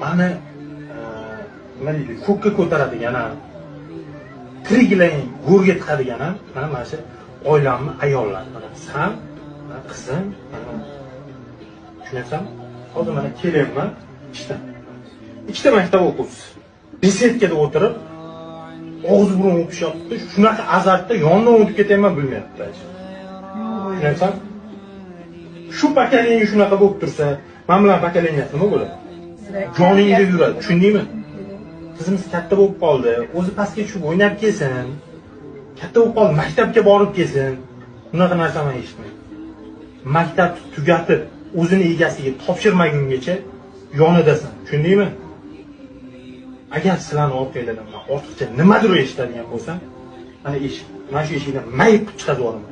mani nima deydi, ko'kka ko'taradigan, tiriklang go'rga tiqadigan mana shu oilamni ayollari. Mana san, qizim, tushunasan? Hozir mana kelyapman ishdan. Ikkita maktab o'quvchisi besetkada o'tirib og'iz burun o'pishyapti. Shunaqa azartda yondan o'tib ketyapman bilmayapti. Tushunasan? Shu pokoleniya shunaqa bo'lib tursa, men bilan pokoleniyasi nima bo'ladi? Joningga yuradi, tushundingmi? Qizimiz katta bo'lib qoldi, o'zi pastga tushib o'ynab kelsin. Katta bo'lib qoldi, maktabga borib kelsin. Bunaqa narsa men eshitmayman. Maktabni tugatib, o'zini egasiga topshirmagungacha yonidasan, tushundingmi? Agar sizlarning orqangizdan ortiqcha nimadir eshitadigan bo'lsam, mana eshik, mana shu eshikdan mayib chiqazib olaman.